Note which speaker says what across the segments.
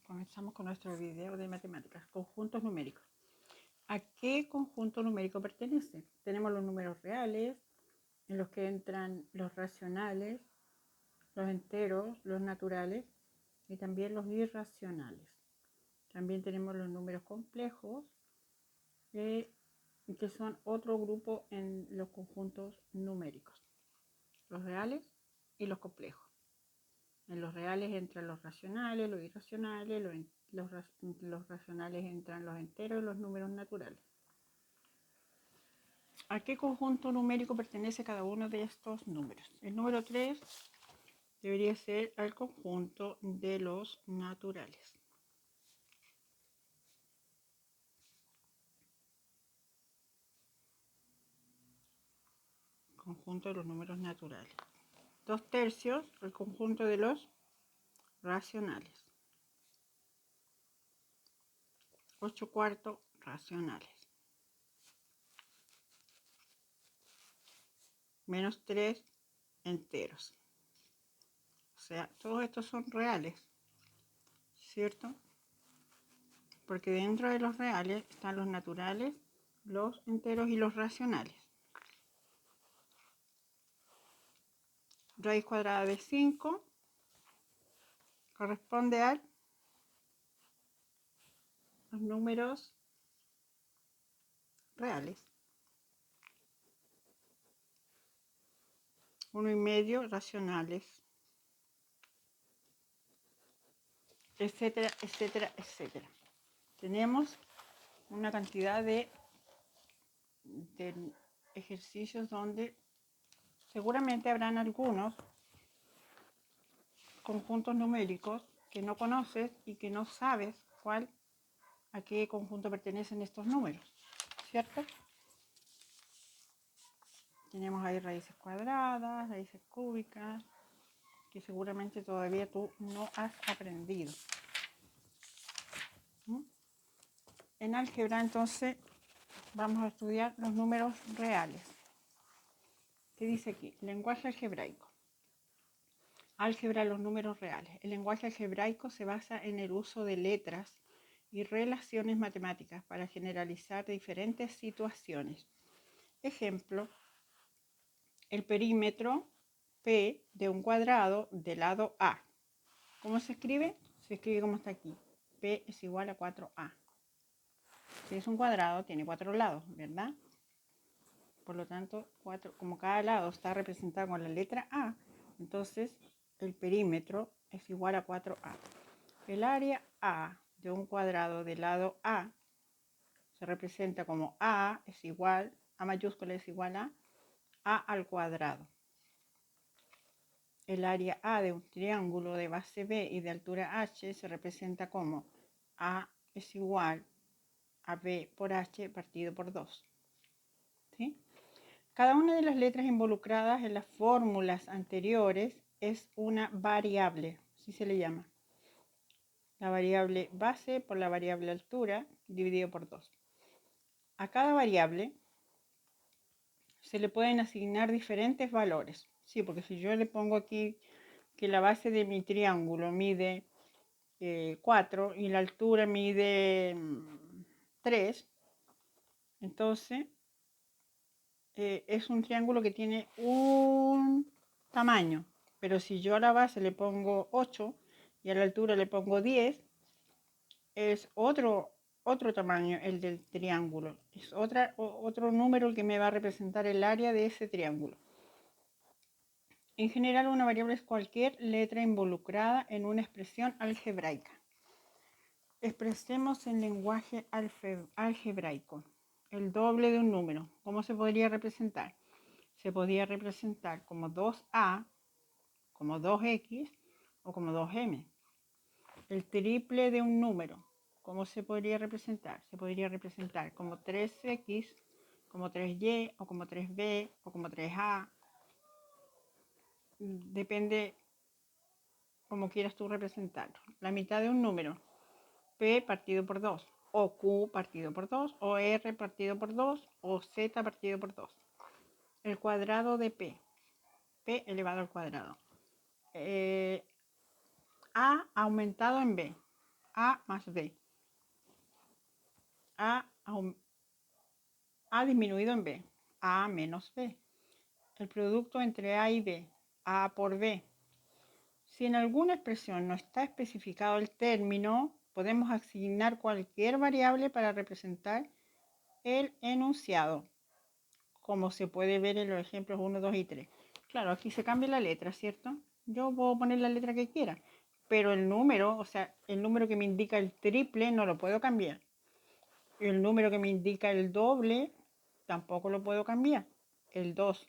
Speaker 1: Comenzamos con nuestro video de matemáticas, conjuntos numéricos. ¿A qué conjunto numérico pertenece? Tenemos los números reales, en los que entran los racionales, los enteros, los naturales y también los irracionales. También tenemos los números complejos, que son otro grupo en los conjuntos numéricos, los reales y los complejos. En los reales entran los racionales, los irracionales, los racionales entran los enteros y los números naturales. ¿A qué conjunto numérico pertenece cada uno de estos números? El número 3 debería ser al conjunto de los naturales. Conjunto de los números naturales. 2/3, el conjunto de los racionales. 8/4, racionales. -3, enteros. O sea, todos estos son reales, ¿cierto? Porque dentro de los reales están los naturales, los enteros y los racionales. Raíz cuadrada de 5 corresponde a los números reales. 1,5 racionales, etcétera, etcétera, etcétera. Tenemos una cantidad de ejercicios donde seguramente habrán algunos conjuntos numéricos que no conoces y que no sabes a qué conjunto pertenecen estos números, ¿cierto? Tenemos ahí raíces cuadradas, raíces cúbicas, que seguramente todavía tú no has aprendido. En álgebra, entonces, vamos a estudiar los números reales. ¿Qué dice aquí? Lenguaje algebraico. Álgebra de los números reales. El lenguaje algebraico se basa en el uso de letras y relaciones matemáticas para generalizar diferentes situaciones. Ejemplo, el perímetro P de un cuadrado del lado A. ¿Cómo se escribe? Se escribe como está aquí. P es igual a 4A. Si es un cuadrado, tiene 4 lados, ¿verdad? Por lo tanto, como cada lado está representado con la letra A, entonces el perímetro es igual a 4A. El área A de un cuadrado del lado A se representa como A es igual, A mayúscula es igual a al cuadrado. El área A de un triángulo de base B y de altura H se representa como A es igual a B por H partido por 2. ¿Sí? Cada una de las letras involucradas en las fórmulas anteriores es una variable, así se le llama. La variable base por la variable altura dividido por 2. A cada variable se le pueden asignar diferentes valores. Sí, porque si yo le pongo aquí que la base de mi triángulo mide 4 y la altura mide 3, entonces es un triángulo que tiene un tamaño, pero si yo a la base le pongo 8 y a la altura le pongo 10, es otro tamaño el del triángulo, es otro número el que me va a representar el área de ese triángulo. En general, una variable es cualquier letra involucrada en una expresión algebraica. Expresemos en lenguaje algebraico el doble de un número. ¿Cómo se podría representar? Se podría representar como 2A, como 2X o como 2M. El triple de un número. ¿Cómo se podría representar? Se podría representar como 3X, como 3Y o como 3B o como 3A. Depende como quieras tú representarlo. La mitad de un número. P partido por 2. O Q partido por 2. O R partido por 2. O Z partido por 2. El cuadrado de P. P elevado al cuadrado. A aumentado en B. A más B. A disminuido en B. A menos B. El producto entre A y B. A por B. Si en alguna expresión no está especificado el término, podemos asignar cualquier variable para representar el enunciado, como se puede ver en los ejemplos 1, 2 y 3. Claro, aquí se cambia la letra, ¿cierto? Yo puedo poner la letra que quiera, pero el número, o sea, el número que me indica el triple no lo puedo cambiar. El número que me indica el doble tampoco lo puedo cambiar. El 2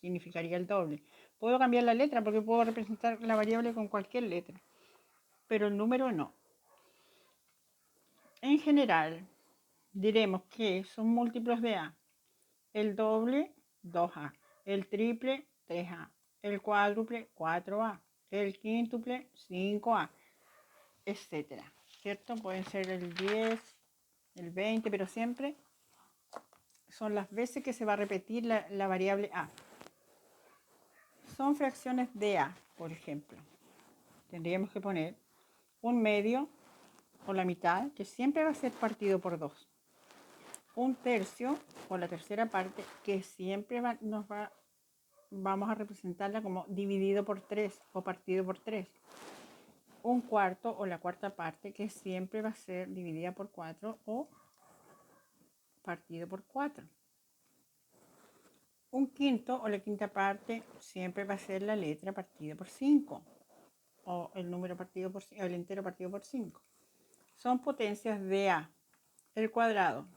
Speaker 1: significaría el doble. Puedo cambiar la letra porque puedo representar la variable con cualquier letra, pero el número no. En general, diremos que son múltiplos de A. El doble, 2A. El triple, 3A. El cuádruple, 4A. El quíntuple, 5A, etcétera. ¿Cierto? Pueden ser el 10, el 20, pero siempre son las veces que se va a repetir la variable A. Son fracciones de A, por ejemplo. Tendríamos que poner un medio o la mitad, que siempre va a ser partido por 2. Un tercio o la tercera parte, que siempre vamos a representarla como dividido por 3 o partido por 3. Un cuarto o la cuarta parte, que siempre va a ser dividida por 4 o partido por 4. Un quinto o la quinta parte siempre va a ser la letra partida por 5 o el número partido por el entero partido por 5. Son potencias de A. El cuadrado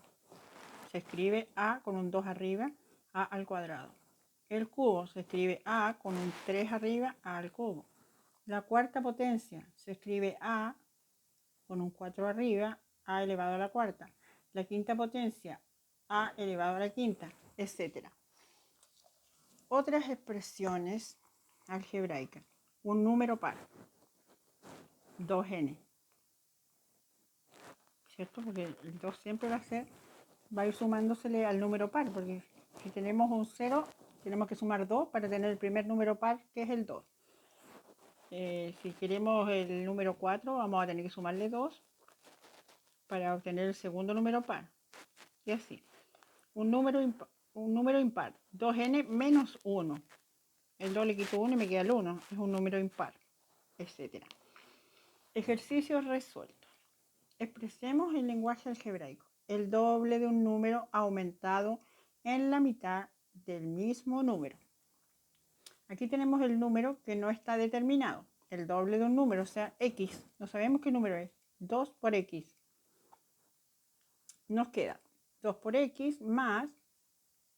Speaker 1: se escribe A con un 2 arriba, A al cuadrado. El cubo se escribe A con un 3 arriba, A al cubo. La cuarta potencia se escribe A con un 4 arriba, A elevado a la cuarta. La quinta potencia, A elevado a la quinta, etc. Otras expresiones algebraicas. Un número par, 2n. ¿Cierto? Porque el 2 siempre va a ir sumándosele al número par, porque si tenemos un 0, tenemos que sumar 2 para tener el primer número par, que es el 2. Si queremos el número 4, vamos a tener que sumarle 2 para obtener el segundo número par. Y así. Un número impar, 2n menos 1. El 2 le quito 1 y me queda el 1. Es un número impar, etc. Ejercicios resueltos. Expresemos el lenguaje algebraico. El doble de un número aumentado en la mitad del mismo número. Aquí tenemos el número que no está determinado. El doble de un número, o sea, x. No sabemos qué número es. 2 por x. Nos queda 2 por x más,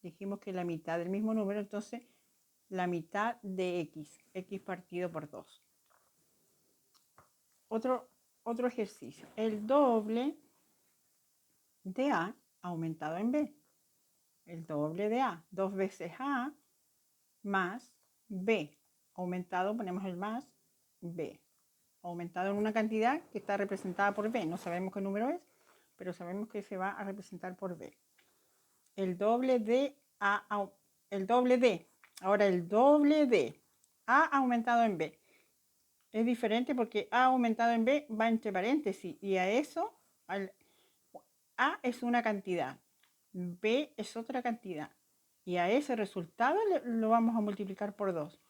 Speaker 1: dijimos que la mitad del mismo número, entonces la mitad de x partido por 2. Otro ejercicio. El doble de A aumentado en B. El doble de A. 2 veces A más B. Aumentado, ponemos el más B. Aumentado en una cantidad que está representada por B. No sabemos qué número es, pero sabemos que se va a representar por B. El doble de A, el doble de. Ahora el doble de A aumentado en B. Es diferente porque A aumentado en B va entre paréntesis y a eso, A es una cantidad, B es otra cantidad y a ese resultado lo vamos a multiplicar por 2.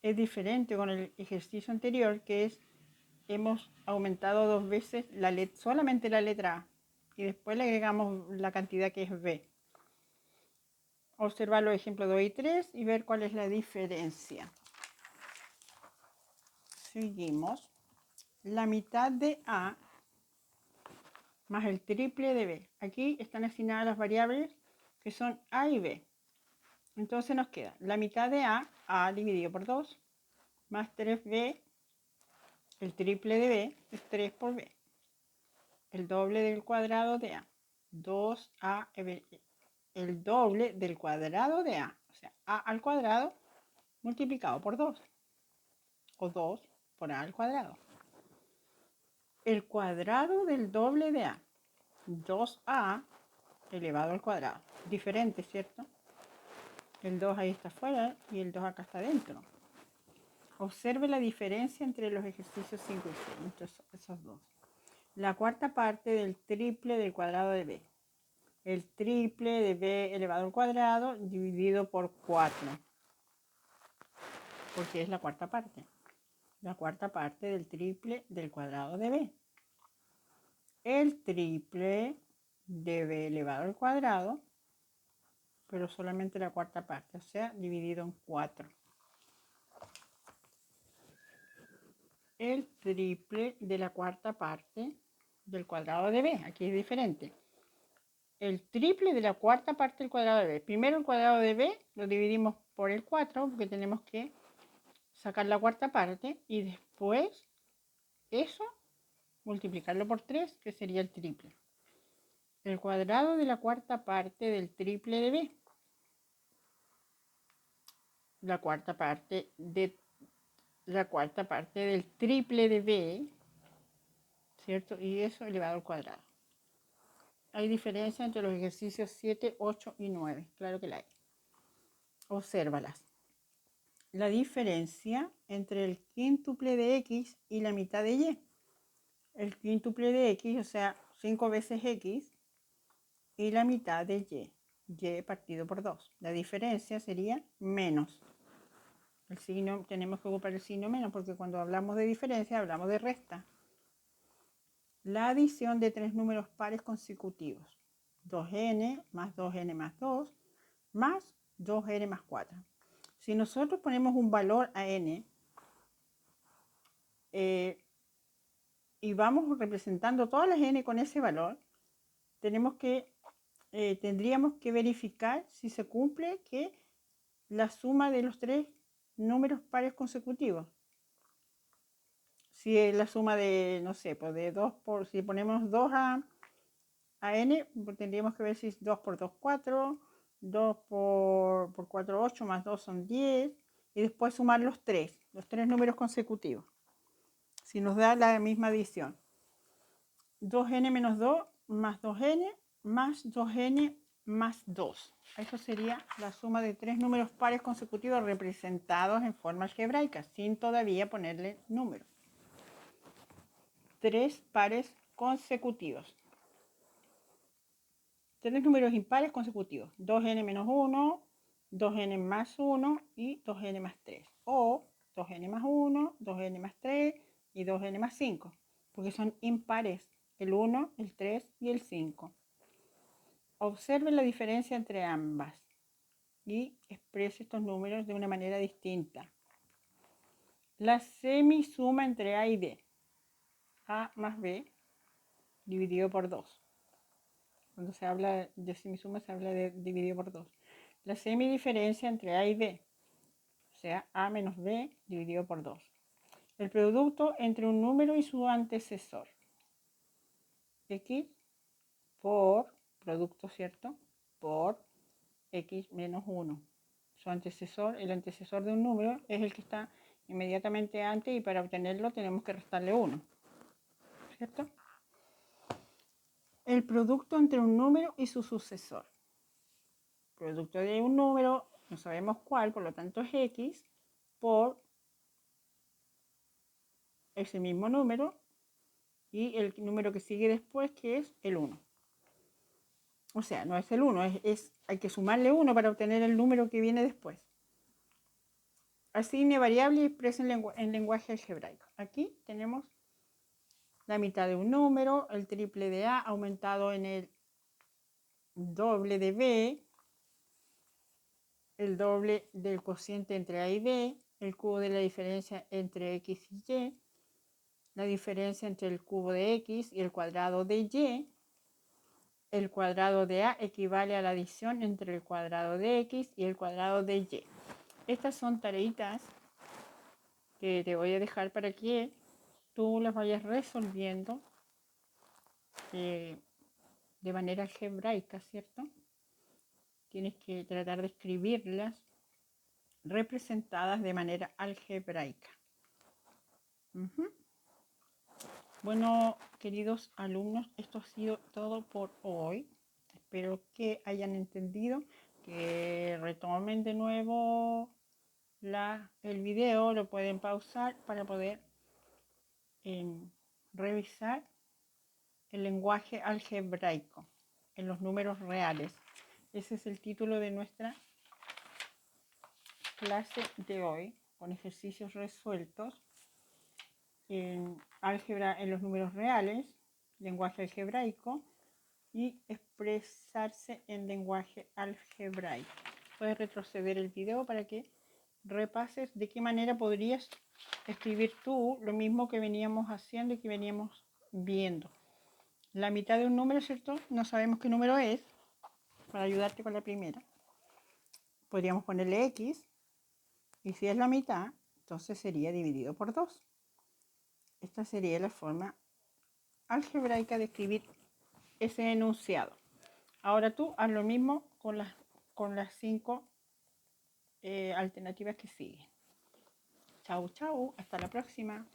Speaker 1: Es diferente con el ejercicio anterior, que es hemos aumentado 2 veces solamente la letra A y después le agregamos la cantidad que es B. Observar los ejemplos 2 y 3 y ver cuál es la diferencia. Seguimos. La mitad de A más el triple de B. Aquí están asignadas las variables que son A y B. Entonces nos queda la mitad de A dividido por 2, más 3B, el triple de B es 3 por B. El doble del cuadrado de A, 2A, el doble del cuadrado de A, o sea, A al cuadrado multiplicado por 2, o 2 por A al cuadrado. El cuadrado del doble de A, 2A elevado al cuadrado. Diferente, ¿cierto? El 2 ahí está afuera y el 2 acá está dentro. Observe la diferencia entre los ejercicios 5 y 6, entre esos dos. la cuarta parte del triple del cuadrado de b. El triple de b elevado al cuadrado dividido por 4, porque es la cuarta parte. La cuarta parte del triple del cuadrado de b. El triple de b elevado al cuadrado, pero solamente la cuarta parte, o sea, dividido en 4. El triple de la cuarta parte del cuadrado de b. Aquí es diferente. El triple de la cuarta parte del cuadrado de b. Primero el cuadrado de b lo dividimos por el 4, porque tenemos que sacar la cuarta parte, y después eso multiplicarlo por 3, que sería el triple. El cuadrado de la cuarta parte del triple de b. La cuarta parte del triple de b, ¿cierto? Y eso elevado al cuadrado. Hay diferencia entre los ejercicios 7, 8 y 9. Claro que la hay. Obsérvalas. La diferencia entre el quíntuple de x y la mitad de y. El quíntuple de x, o sea, 5 veces x, y la mitad de y partido por 2. La diferencia sería menos. El signo, tenemos que ocupar el signo menos, porque cuando hablamos de diferencia hablamos de resta. La adición de tres números pares consecutivos. 2n más 2n más 2 más 2n más 4. Si nosotros ponemos un valor a n y vamos representando todas las n con ese valor, tendríamos que verificar si se cumple que la suma de los tres números pares consecutivos. Si es la suma de, no sé, pues de 2 por, si ponemos 2 a n, pues tendríamos que ver si es 2 por 2, 4, 2 por 4, 8, más 2 son 10, y después sumar los tres números consecutivos. Si nos da la misma adición. 2n menos 2 más 2n más 2n más 2. Eso sería la suma de tres números pares consecutivos representados en forma algebraica, sin todavía ponerle números. Tres pares consecutivos. Tres números impares consecutivos. 2n menos 1, 2n más 1 y 2n más 3. O 2n más 1, 2n más 3 y 2n más 5. Porque son impares. El 1, el 3 y el 5. Observe la diferencia entre ambas y exprese estos números de una manera distinta. La semisuma entre A y B. A más B dividido por 2. Cuando se habla de semisuma se habla de dividido por 2. La semidiferencia entre A y B. O sea, A menos B dividido por 2. El producto entre un número y su antecesor. X por producto, ¿cierto? Por x menos 1. Su antecesor, el antecesor de un número es el que está inmediatamente antes, y para obtenerlo tenemos que restarle 1, ¿cierto? El producto entre un número y su sucesor. Producto de un número, no sabemos cuál, por lo tanto es x por ese mismo número y el número que sigue después, que es el 1. O sea, no es el 1, hay que sumarle 1 para obtener el número que viene después. Asigne variable y expresa en lenguaje algebraico. Aquí tenemos la mitad de un número, el triple de A aumentado en el doble de B, el doble del cociente entre A y B, el cubo de la diferencia entre X y Y, la diferencia entre el cubo de X y el cuadrado de Y. El cuadrado de A equivale a la adición entre el cuadrado de X y el cuadrado de Y. Estas son tareitas que te voy a dejar para que tú las vayas resolviendo de manera algebraica, ¿cierto? Tienes que tratar de escribirlas representadas de manera algebraica. Bueno, queridos alumnos, esto ha sido todo por hoy. Espero que hayan entendido, que retomen de nuevo el video, lo pueden pausar para poder revisar el lenguaje algebraico en los números reales. Ese es el título de nuestra clase de hoy, con ejercicios resueltos en álgebra en los números reales, lenguaje algebraico y expresarse en lenguaje algebraico. Puedes retroceder el video para que repases de qué manera podrías escribir tú lo mismo que veníamos haciendo y que veníamos viendo. La mitad de un número, ¿cierto? No sabemos qué número es. Para ayudarte con la primera, podríamos ponerle X, y si es la mitad, entonces sería dividido por 2. Esta sería la forma algebraica de escribir ese enunciado. Ahora tú haz lo mismo con las 5 alternativas que siguen. Chau, chau, hasta la próxima.